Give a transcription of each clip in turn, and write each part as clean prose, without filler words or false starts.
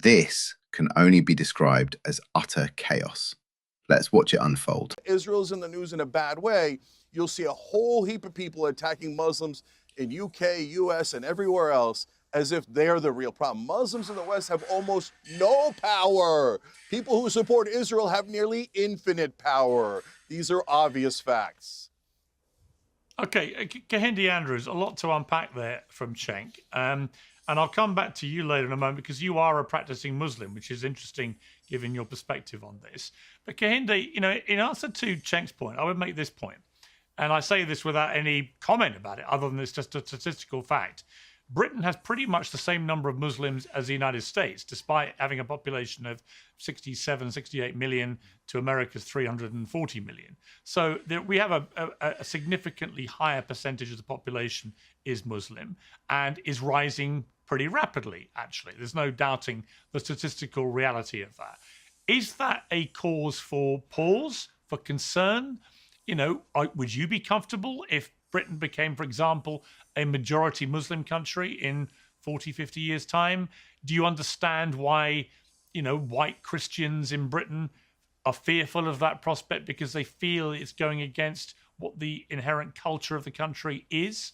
This can only be described as utter chaos. Let's watch it unfold. Israel's in the news in a bad way. You'll see a whole heap of people attacking Muslims in UK, US, and everywhere else as if they're the real problem. Muslims in the West have almost no power. People who support Israel have nearly infinite power. These are obvious facts. Okay, Kahindi Andrews, a lot to unpack there from Cenk. And I'll come back to you later in a moment because you are a practicing Muslim, which is interesting given your perspective on this. But Kahindi, you know, in answer to Cenk's point, I would make this point, and I say this without any comment about it, other than it's just a statistical fact. Britain has pretty much the same number of Muslims as the United States, despite having a population of 67, 68 million to America's 340 million. So we have a significantly higher percentage of the population is Muslim and is rising pretty rapidly, actually. There's no doubting the statistical reality of that. Is that a cause for pause, for concern? You know, would you be comfortable if Britain became, for example, a majority Muslim country in 40, 50 years' time? Do you understand why, you know, white Christians in Britain are fearful of that prospect because they feel it's going against what the inherent culture of the country is?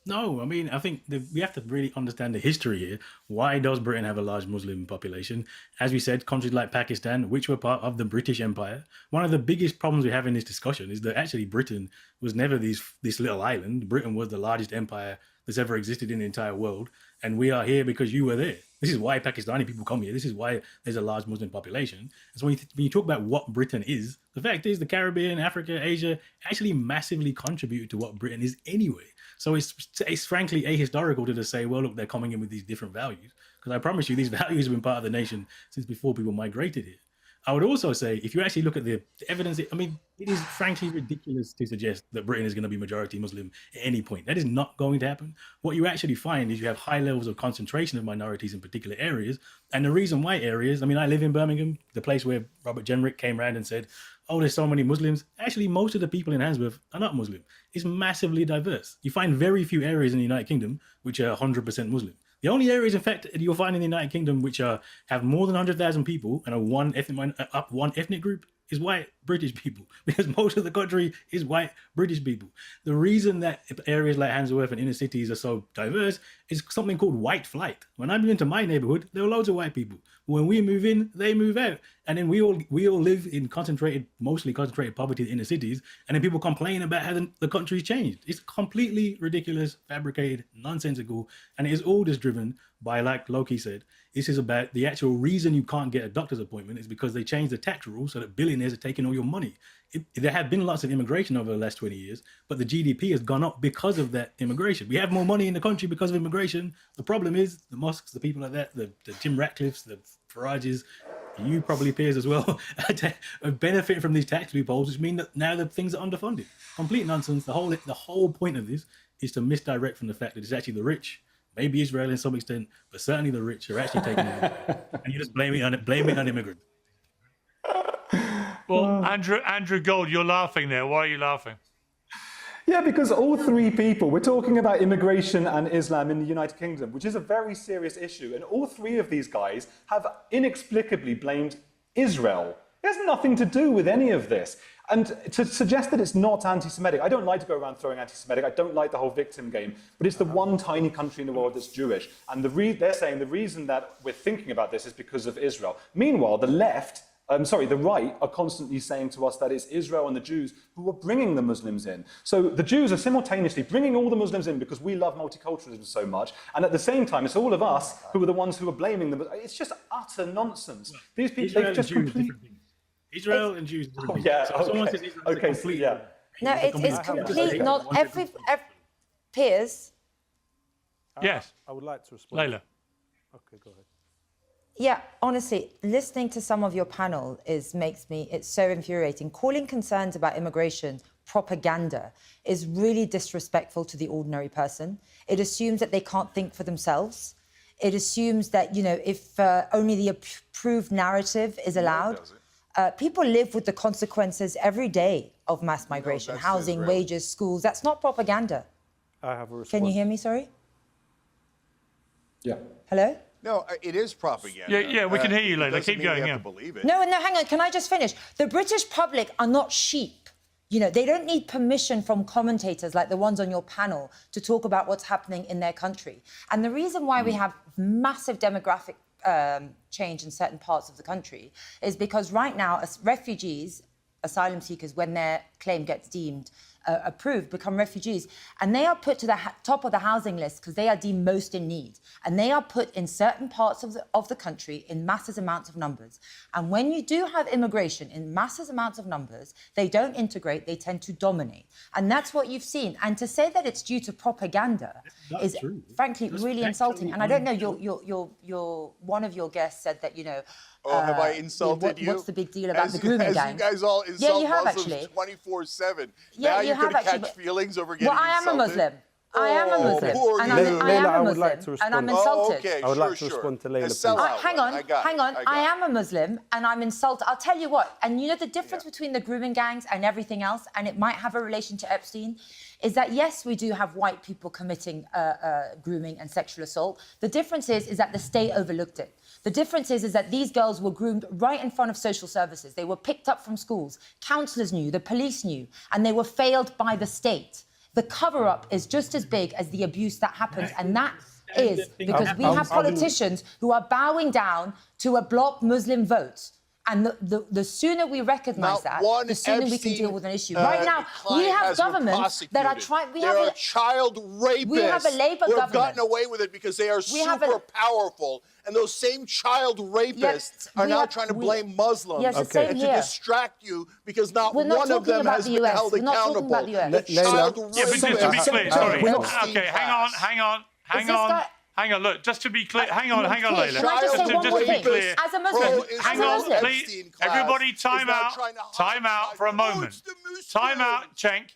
No, I mean, I think we have to really understand the history here. Why does Britain have a large Muslim population? As we said, countries like Pakistan, which were part of the British Empire, one of the biggest problems we have in this discussion is that actually Britain was never this little island. Britain was the largest empire that's ever existed in the entire world. And we are here because you were there. This is why Pakistani people come here. This is why there's a large Muslim population. And so when you talk about what Britain is, the fact is the Caribbean, Africa, Asia actually massively contributed to what Britain is anyway. So it's frankly ahistorical to just say, well, look, they're coming in with these different values. Because I promise you, these values have been part of the nation since before people migrated here. I would also say, if you actually look at the evidence, I mean, it is frankly ridiculous to suggest that Britain is going to be majority Muslim at any point. That is not going to happen. What you actually find is you have high levels of concentration of minorities in particular areas. And the reason why areas, I mean, I live in Birmingham, the place where Robert Jenrick came around and said, oh, there's so many Muslims. Actually, most of the people in Handsworth are not Muslim. It's massively diverse. You find very few areas in the United Kingdom which are 100% Muslim. The only areas, in fact, you'll find in the United Kingdom which have more than 100,000 people and are one ethnic group is white British people, because most of the country is white British people. The reason that areas like Handsworth and inner cities are so diverse is something called white flight. When I moved into my neighborhood, there were loads of white people. When we move in, they move out. And then we all live in mostly concentrated poverty in inner cities. And then people complain about how the country's changed. It's completely ridiculous, fabricated, nonsensical. And it is all just driven by, like Lowkey said, this is about the actual reason you can't get a doctor's appointment is because they changed the tax rules so that billionaires are taking all your money. There have been lots of immigration over the last 20 years, but the GDP has gone up because of that immigration. We have more money in the country because of immigration. The problem is the mosques, the people like that, the Tim Ratcliffes, the Farages, you probably Piers as well, benefit from these tax loopholes, which mean that now the things are underfunded. Complete nonsense. The whole point of this is to misdirect from the fact that it's actually the rich, maybe Israel in some extent, but certainly the rich are actually taking it. And you just blame it on immigrants. Well, Andrew Gold, you're laughing there. Why are you laughing? Yeah, because all three people, we're talking about immigration and Islam in the United Kingdom, which is a very serious issue. And all three of these guys have inexplicably blamed Israel. It has nothing to do with any of this. And to suggest that it's not anti-Semitic, I don't like to go around throwing anti-Semitic. I don't like the whole victim game, but it's the one tiny country in the world that's Jewish. And they're saying the reason that we're thinking about this is because of Israel. Meanwhile, the right are constantly saying to us that it's Israel and the Jews who are bringing the Muslims in. So the Jews are simultaneously bringing all the Muslims in because we love multiculturalism so much, and at the same time, it's all of us who are the ones who are blaming them. It's just utter nonsense. These people, they've just completely... Israel and Jews. Oh, yeah, No, it's complete, not every Piers? Yes. I would like to respond. Leyla. Okay, go ahead. Yeah, honestly, listening to some of your panel it's so infuriating. Calling concerns about immigration propaganda is really disrespectful to the ordinary person. It assumes that they can't think for themselves. It assumes that, you know, if only the approved narrative is allowed. People live with the consequences every day of mass migration, housing, wages, schools. That's not propaganda. I have a response. Can you hear me, sorry? Yeah. Hello? No, it is propaganda. Yeah, we can hear you, Leyla. Doesn't Keep mean we going, have yeah. to believe it. No, hang on. Can I just finish? The British public are not sheep. You know, they don't need permission from commentators like the ones on your panel to talk about what's happening in their country. And the reason why we have massive demographic change in certain parts of the country is because right now, as refugees, asylum seekers, when their claim gets deemed approved, become refugees, and they are put to the top of the housing list because they are deemed most in need, and they are put in certain parts of the country in massive amounts of numbers. And when you do have immigration in massive amounts of numbers, they don't integrate, they tend to dominate. And that's what you've seen. And to say that it's due to propaganda is frankly really insulting. And I don't know, your one of your guests said that, you know, have I insulted you? What's the big deal about the grooming gang? You guys all insult you have Muslims actually. 24/7. Yeah, now you you're have going to actually, catch feelings over getting Well, I am a insulted? Muslim. I am a Muslim. poor And you. I Leyla, am I a would Muslim. like to respond. And I'm Oh, insulted. okay, I would like to sure. respond to Leyla, A please. sellout. Hang on, I got it. I am a Muslim and I'm insulted. I'll tell you what, and you know the difference between the grooming gangs and everything else, and it might have a relation to Epstein, is that yes, we do have white people committing grooming and sexual assault. The difference is that the state overlooked it. The difference is that these girls were groomed right in front of social services. They were picked up from schools. Counsellors knew, the police knew, and they were failed by the state. The cover-up is just as big as the abuse that happens, and that is because we have politicians who are bowing down to a bloc Muslim vote. And the sooner we recognise that, the sooner we can deal with an issue. Right now, we have governments that are trying... There are child rapists we have a Labour who have government. gotten away with it because they are super powerful. And those same child rapists are now trying to blame Muslims and to distract you because not one of them has been held accountable. Yeah, but just to be clear, sorry. Okay, hang on. Look, just to be clear, hang on, Leyla. Can I just say one more thing? Clear, as a Muslim, hang on, please. Everybody, time out for a moment. Time out, Cenk.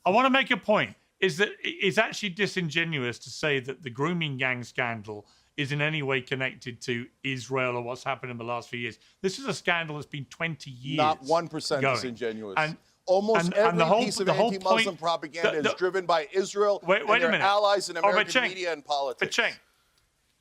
I want to make a point. Is that it's actually disingenuous to say that the grooming gang scandal is in any way connected to Israel or what's happened in the last few years. This is a scandal that's been 20 years. Not 1% going. Disingenuous. And almost every piece of anti-Muslim point, propaganda is driven by Israel and their allies in American media and politics. But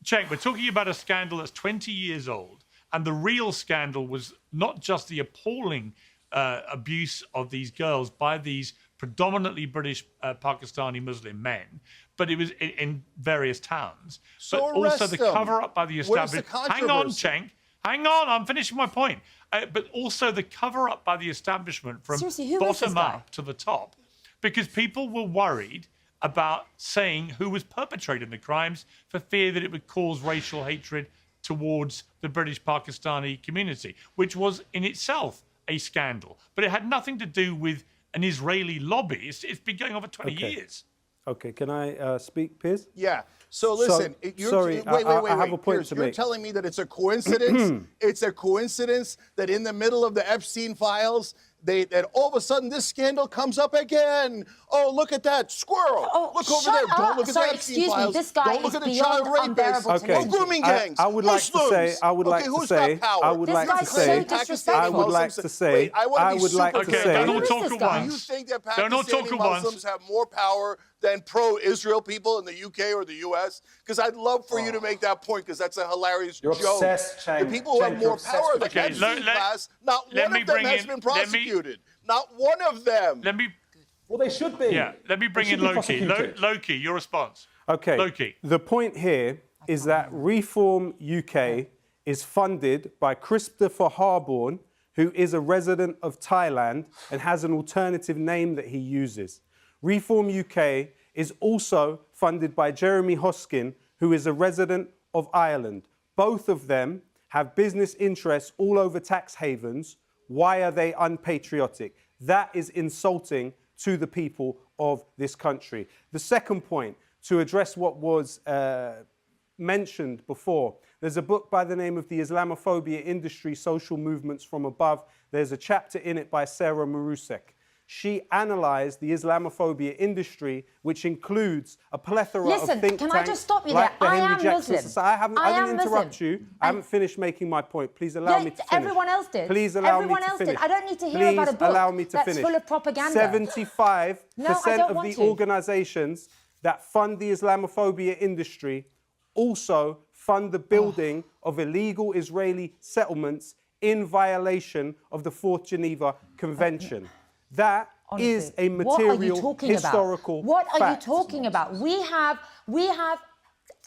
Cenk, we're talking about a scandal that's 20 years old, and the real scandal was not just the appalling abuse of these girls by these predominantly British Pakistani Muslim men, but it was in various towns. So but also the cover-up by the establishment. Hang on, controversy? Cenk. Hang on, I'm finishing my point. But also the cover-up by the establishment from Seriously, who is this bottom guy? up to the top, because people were worried about saying who was perpetrating the crimes for fear that it would cause racial hatred towards the British Pakistani community, which was in itself a scandal. But it had nothing to do with an Israeli lobby. It's been going on for 20 years. Okay, can I speak, Piers? Yeah. So listen, I have a point Piers, to you're make. telling me that it's a coincidence? It's a coincidence that in the middle of the Epstein files, that all of a sudden this scandal comes up again. Oh, look at that squirrel! Oh, look over shut there! Don't up. look at Sorry, the Epstein excuse me, files. this guy Don't look is at the child beyond unbearable rapists. to listen Oh, grooming gangs. I would like to say. I would like to say. I would like to say. I would like to say. I would like to say. Don't all talk at Do you once. think that Don't all talk Pakistani at once. Muslims have more power than pro-Israel people in the UK or the US? Because I'd love for you to make that point, because that's a hilarious You're joke. obsessed, Cenk. The people who have Cenk, you're more obsessed power, with the it. Epstein class, not let one me of them bring has in- been let me- prosecuted. Not one of them. Let me Well, they should be. let me bring They in should be Lowkey. prosecuted. Lowkey, your response. Okay. Lowkey. The point here is that Reform UK is funded by Christopher Harborne, who is a resident of Thailand and has an alternative name that he uses. Reform UK is also funded by Jeremy Hoskin, who is a resident of Ireland. Both of them have business interests all over tax havens. Why are they unpatriotic? That is insulting to the people of this country. The second point, to address what was mentioned before, there's a book by the name of The Islamophobia Industry, Social Movements from Above. There's a chapter in it by Sarah Marusek. She analysed the Islamophobia industry, which includes a plethora of think tanks. Can I just stop you like there? the I Henry am Jackson Muslim. Society. I didn't interrupt Muslim. you. I haven't finished making my point. Please allow me to finish. Everyone else did. Please allow Everyone me to else finish. did. I don't need to hear about a book Please allow me to that's finish. full of propaganda. 75% No, I don't of want the to. organisations that fund the Islamophobia industry also fund the building of illegal Israeli settlements in violation of the Fourth Geneva Convention. That is a material historical What are you fact. talking about? We have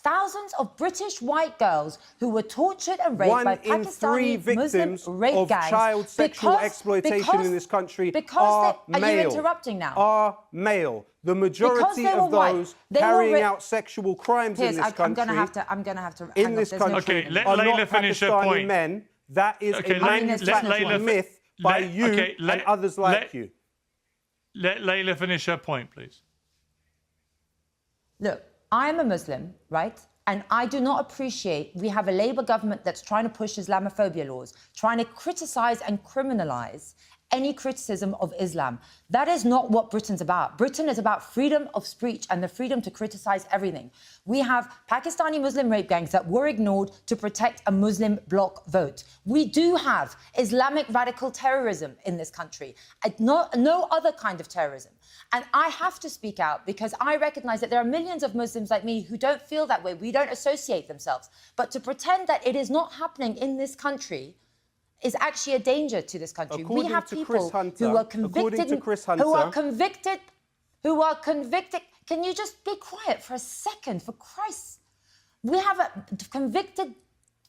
thousands of British white girls who were tortured and raped by Pakistani One in three victims Muslim rape of gangs child sexual exploitation in this country are male. Are you interrupting now? Are male. The majority of those carrying out sexual crimes in this country. I'm gonna have to. In this country, Okay, let are Leyla not finish her Pakistani point. men. That is a manufactured myth by you and others like you. Let Leyla finish her point, please. Look, I'm a Muslim, right? And I do not appreciate we have a Labour government that's trying to push Islamophobia laws, trying to criticise and criminalise any criticism of Islam. That is not what Britain's about. Britain is about freedom of speech and the freedom to criticise everything. We have Pakistani Muslim rape gangs that were ignored to protect a Muslim bloc vote. We do have Islamic radical terrorism in this country, no other kind of terrorism. And I have to speak out because I recognise that there are millions of Muslims like me who don't feel that way. We don't associate themselves. But to pretend that it is not happening in this country is actually a danger to this country. According we have to people Chris Hunter, who are convicted, who are convicted. Can you just be quiet for a second, for Christ? We have a convicted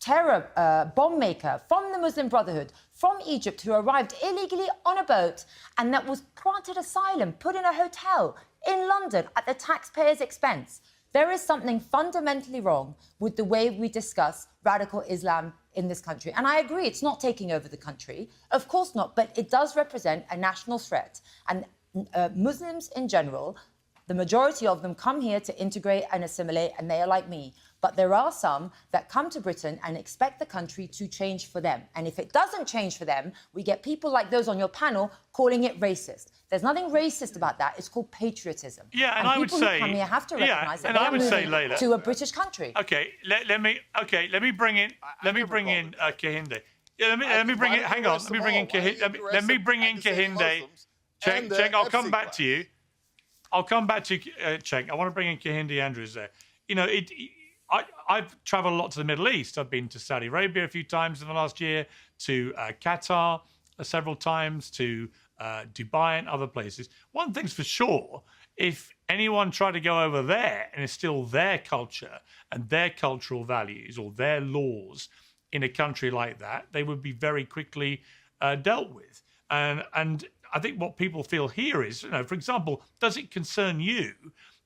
terror bomb maker from the Muslim Brotherhood from Egypt who arrived illegally on a boat and that was granted asylum, put in a hotel in London at the taxpayer's expense. There is something fundamentally wrong with the way we discuss radical Islam in this country. And I agree, it's not taking over the country. Of course not, but it does represent a national threat. And Muslims in general, the majority of them come here to integrate and assimilate, and they are like me. But there are some that come to Britain and expect the country to change for them. And if it doesn't change for them, we get people like those on your panel calling it racist. There's nothing racist about that. It's called patriotism. Yeah, and I would say, people who come here have to recognise that they are moving Leyla, to a British country. Okay, let me bring in Kahindi. Yeah, let me bring in. Hang on, let me bring in Kahindi. Let me bring in Kahindi. Cenk, I'll come back to you. I'll come back to you, Cenk. I want to bring in Kahindi Andrews there. You know, I've travelled a lot to the Middle East. I've been to Saudi Arabia a few times in the last year, to Qatar several times, to Dubai and other places. One thing's for sure, if anyone tried to go over there and instill their culture and their cultural values or their laws in a country like that, they would be very quickly dealt with. And I think what people feel here is, you know, for example, does it concern you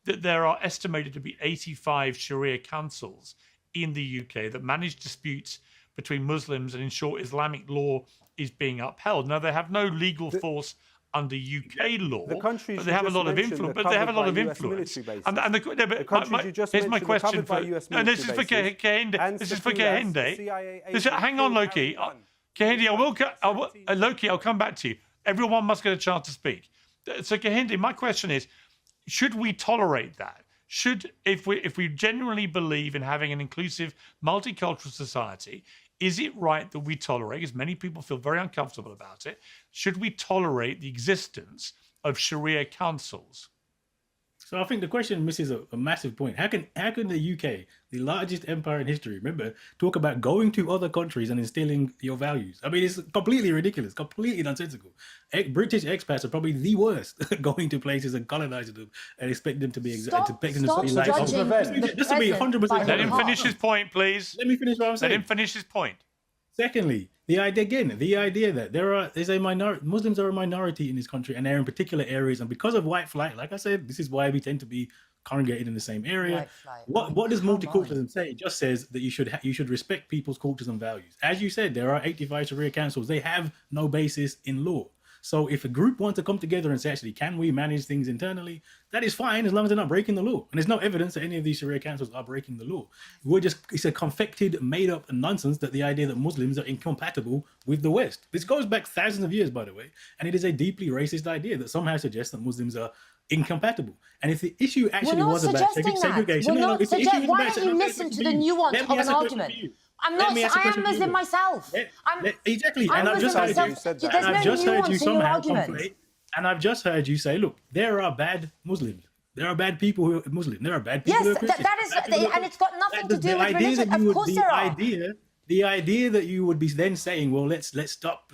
that there are estimated to be 85 Sharia councils in the UK that manage disputes between Muslims and ensure Islamic law is being upheld? Now, they have no legal force under UK law, but they have a lot of influence. But they have a lot of influence. And here's my question for no, this is for Kahindi. This is for Kahindi. Hang on, Lowkey. Kahindi, Lowkey, I'll come back to you. Everyone must get a chance to speak. So, Kahindi, my question is: should we tolerate that? If we genuinely believe in having an inclusive, multicultural society, is it right that we tolerate, because many people feel very uncomfortable about it, should we tolerate the existence of Sharia councils? So I think the question misses a massive point. How can the UK, the largest empire in history, remember, talk about going to other countries and instilling your values? I mean, it's completely ridiculous, completely nonsensical. British expats are probably the worst going to places and colonizing them and expecting them to be Stop just to be the 100%. Let him finish his point, please. Let me finish what I'm saying. Let him finish his point. Secondly, the idea that Muslims are a minority in this country, and they're in particular areas, and because of white flight, like I said, this is why we tend to be congregated in the same area. What does multiculturalism say? It just says that you should respect people's cultures and values. As you said, there are 85 Sharia councils. They have no basis in law. So if a group wants to come together and say, actually, can we manage things internally? That is fine, as long as they're not breaking the law. And there's no evidence that any of these Sharia councils are breaking the law. It's a confected, made-up nonsense that the idea that Muslims are incompatible with the West. This goes back thousands of years, by the way. And it is a deeply racist idea that somehow suggests that Muslims are incompatible. And if the issue actually was about segregation... Why don't you listen to the nuance of an argument? I am Muslim myself. Exactly. And I've just heard you somehow conflate. And I've just heard you say, look, there are bad Muslims. There are bad people who are Muslim. There are bad people Yes, who are Christian. that is, and it's got nothing to do with religion. Of course there are. The idea that you would be then saying, well, let's stop.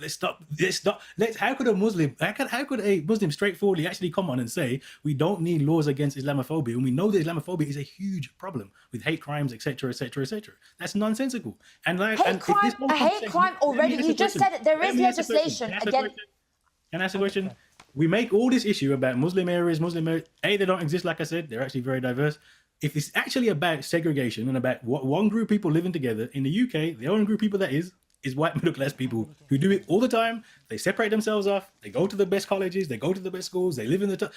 How could a Muslim straightforwardly actually come on and say we don't need laws against Islamophobia, and we know that Islamophobia is a huge problem with hate crimes, etc., etc., etc. That's nonsensical. And like hate crime already. You just said it. There is legislation against. Can I ask a question? We make all this issue about Muslim areas. They don't exist. Like I said, they're actually very diverse. If it's actually about segregation and about what one group of people living together in the UK, the only group of people that is white middle class people who do it all the time. They separate themselves off. They go to the best colleges. They go to the best schools. They live in the.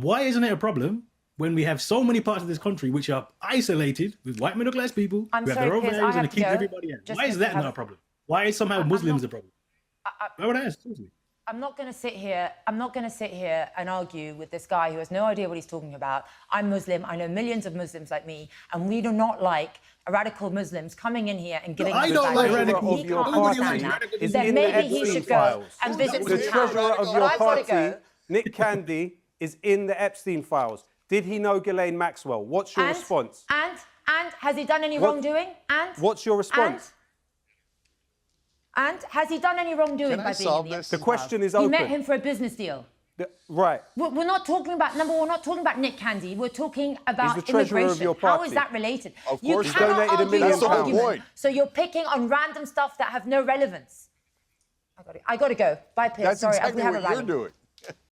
Why isn't it a problem when we have so many parts of this country which are isolated with white middle class people who have their own values and keep everybody out? Why is that not a problem? Why is somehow Muslims a problem? I would ask, seriously. I'm not going to sit here and argue with this guy who has no idea what he's talking about. I'm Muslim. I know millions of Muslims like me, and we do not like radical Muslims coming in here and giving us I don't like radical. He can't understand that. Then maybe he should go and visit the some treasurer towns. of your party, Nick Candy, is in the Epstein files. Did he know Ghislaine Maxwell? What's your response? And has he done any wrongdoing? And what's your response? And has he done any wrongdoing by being in the Epstein The question is files? open. You met him for a business deal. Right. We're not talking about we're not talking about Nick Candy. We're talking about He's the treasurer immigration. of your How party. is that related? Of You course he cannot donated argue £1 million. this That's the whole argument. point. So you're picking on random stuff that have no relevance. I got to go. Bye, Piers. That's Sorry, exactly we have a what you're rally. doing.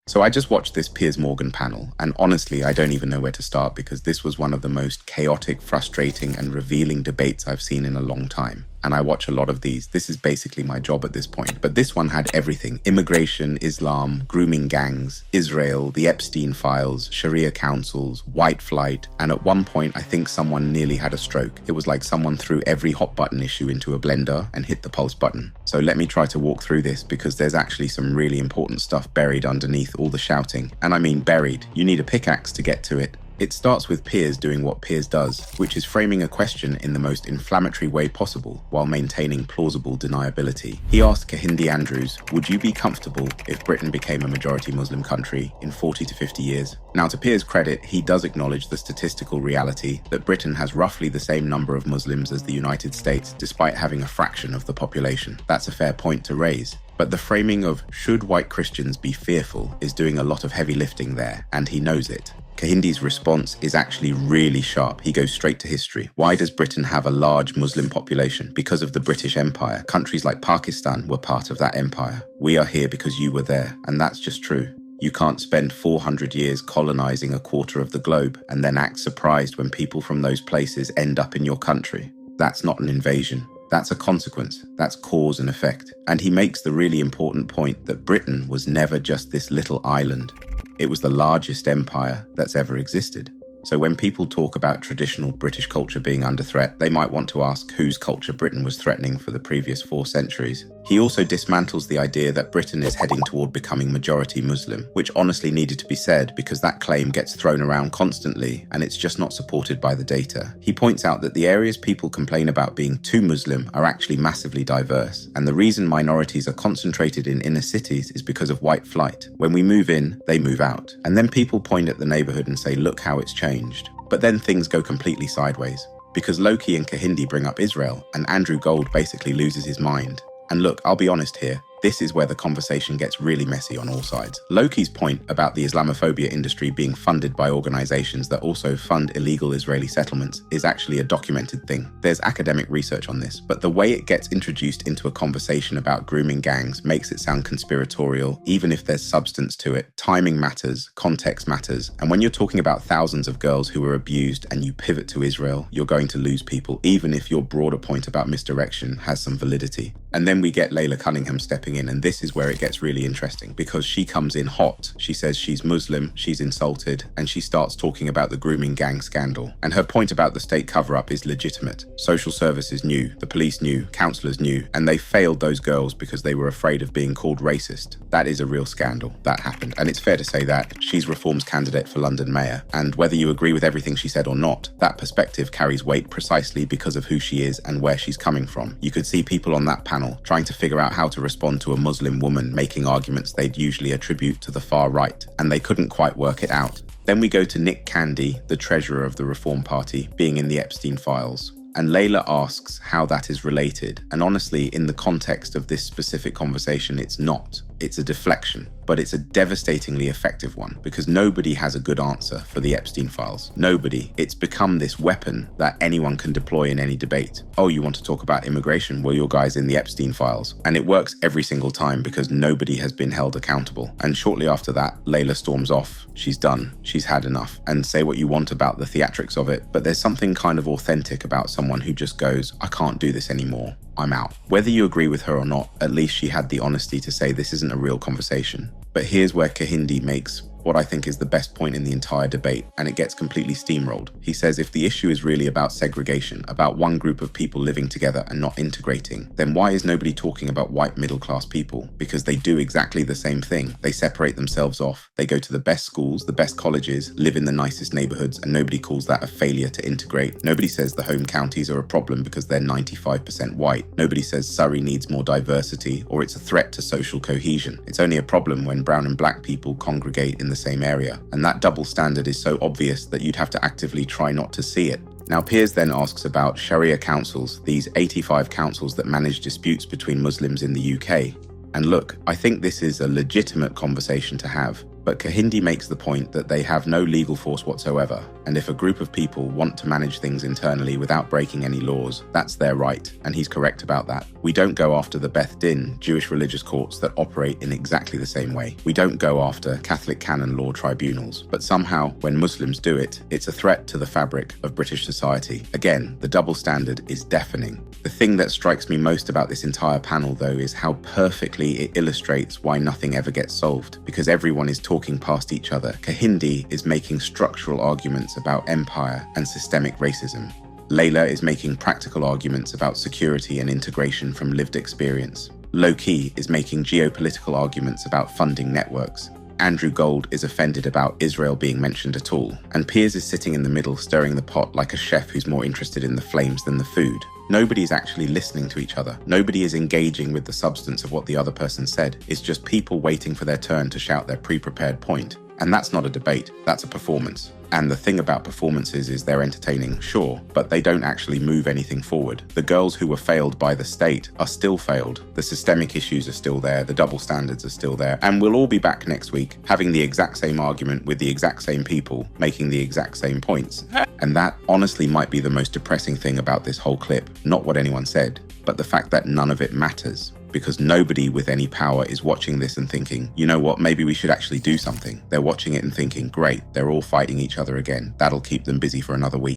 So I just watched this Piers Morgan panel, and honestly, I don't even know where to start because this was one of the most chaotic, frustrating, and revealing debates I've seen in a long time. And I watch a lot of these. This is basically my job at this point. But this one had everything: immigration, Islam, grooming gangs, Israel, the Epstein files, Sharia councils, white flight. And at one point, I think someone nearly had a stroke. It was like someone threw every hot button issue into a blender and hit the pulse button. So let me try to walk through this because there's actually some really important stuff buried underneath all the shouting. And I mean buried. You need a pickaxe to get to it. It starts with Piers doing what Piers does, which is framing a question in the most inflammatory way possible while maintaining plausible deniability. He asked Kahindi Andrews, would you be comfortable if Britain became a majority Muslim country in 40 to 50 years? Now, to Piers' credit, he does acknowledge the statistical reality that Britain has roughly the same number of Muslims as the United States, despite having a fraction of the population. That's a fair point to raise. But the framing of should white Christians be fearful is doing a lot of heavy lifting there, and he knows it. Kahindi's response is actually really sharp. He goes straight to history. Why does Britain have a large Muslim population? Because of the British Empire. Countries like Pakistan were part of that empire. We are here because you were there, and that's just true. You can't spend 400 years colonizing a quarter of the globe and then act surprised when people from those places end up in your country. That's not an invasion. That's a consequence. That's cause and effect. And he makes the really important point that Britain was never just this little island. It was the largest empire that's ever existed. So when people talk about traditional British culture being under threat, they might want to ask whose culture Britain was threatening for the previous 4 centuries. He also dismantles the idea that Britain is heading toward becoming majority Muslim, which honestly needed to be said because that claim gets thrown around constantly and it's just not supported by the data. He points out that the areas people complain about being too Muslim are actually massively diverse, and the reason minorities are concentrated in inner cities is because of white flight. When we move in, they move out. And then people point at the neighborhood and say, look how it's changed. But then things go completely sideways, because Lowkey and Kahindi bring up Israel, and Andrew Gold basically loses his mind. And look, I'll be honest here, this is where the conversation gets really messy on all sides. Lowkey's point about the Islamophobia industry being funded by organizations that also fund illegal Israeli settlements is actually a documented thing. There's academic research on this, but the way it gets introduced into a conversation about grooming gangs makes it sound conspiratorial, even if there's substance to it. Timing matters, context matters, and when you're talking about thousands of girls who were abused and you pivot to Israel, you're going to lose people, even if your broader point about misdirection has some validity. And then we get Leyla Cunningham stepping in, and this is where it gets really interesting because she comes in hot. She says she's Muslim, she's insulted, and she starts talking about the grooming gang scandal. And her point about the state cover-up is legitimate. Social services knew, the police knew, counsellors knew, and they failed those girls because they were afraid of being called racist. That is a real scandal. That happened. And it's fair to say that she's Reform's candidate for London Mayor. And whether you agree with everything she said or not, that perspective carries weight precisely because of who she is and where she's coming from. You could see people on that panel trying to figure out how to respond to a Muslim woman making arguments they'd usually attribute to the far right, and they couldn't quite work it out. Then we go to Nick Candy, the treasurer of the Reform Party, being in the Epstein files. And Leyla asks how that is related. And honestly, in the context of this specific conversation, it's not. It's a deflection, but it's a devastatingly effective one because nobody has a good answer for the Epstein files. Nobody. It's become this weapon that anyone can deploy in any debate. Oh, you want to talk about immigration? Well, your guy's in the Epstein files. And it works every single time because nobody has been held accountable. And shortly after that, Leyla storms off. She's done. She's had enough. And say what you want about the theatrics of it, but there's something kind of authentic about someone who just goes, I can't do this anymore. I'm out. Whether you agree with her or not, at least she had the honesty to say this isn't a real conversation. But here's where Kahindi makes what I think is the best point in the entire debate, and it gets completely steamrolled. He says if the issue is really about segregation, about one group of people living together and not integrating, then why is nobody talking about white middle-class people? Because they do exactly the same thing. They separate themselves off. They go to the best schools, the best colleges, live in the nicest neighborhoods, and nobody calls that a failure to integrate. Nobody says the home counties are a problem because they're 95% white. Nobody says Surrey needs more diversity or it's a threat to social cohesion. It's only a problem when brown and black people congregate in the same area. And that double standard is so obvious that you'd have to actively try not to see it. Now, Piers then asks about Sharia councils, these 85 councils that manage disputes between Muslims in the UK. And look, I think this is a legitimate conversation to have. But Kahindi makes the point that they have no legal force whatsoever, and if a group of people want to manage things internally without breaking any laws, that's their right, and he's correct about that. We don't go after the Beth Din, Jewish religious courts that operate in exactly the same way. We don't go after Catholic canon law tribunals, but somehow, when Muslims do it, it's a threat to the fabric of British society. Again, the double standard is deafening. The thing that strikes me most about this entire panel, though, is how perfectly it illustrates why nothing ever gets solved, because everyone is talking past each other. Kahindi is making structural arguments about empire and systemic racism. Leyla is making practical arguments about security and integration from lived experience. Lowkey is making geopolitical arguments about funding networks. Andrew Gold is offended about Israel being mentioned at all. And Piers is sitting in the middle, stirring the pot like a chef who's more interested in the flames than the food. Nobody's actually listening to each other. Nobody is engaging with the substance of what the other person said. It's just people waiting for their turn to shout their pre-prepared point. And that's not a debate, that's a performance. And the thing about performances is they're entertaining, sure, but they don't actually move anything forward. The girls who were failed by the state are still failed. The systemic issues are still there, the double standards are still there, and we'll all be back next week having the exact same argument with the exact same people, making the exact same points. And that honestly might be the most depressing thing about this whole clip, not what anyone said, but the fact that none of it matters. Because nobody with any power is watching this and thinking, you know what, maybe we should actually do something. They're watching it and thinking, great, they're all fighting each other again. That'll keep them busy for another week.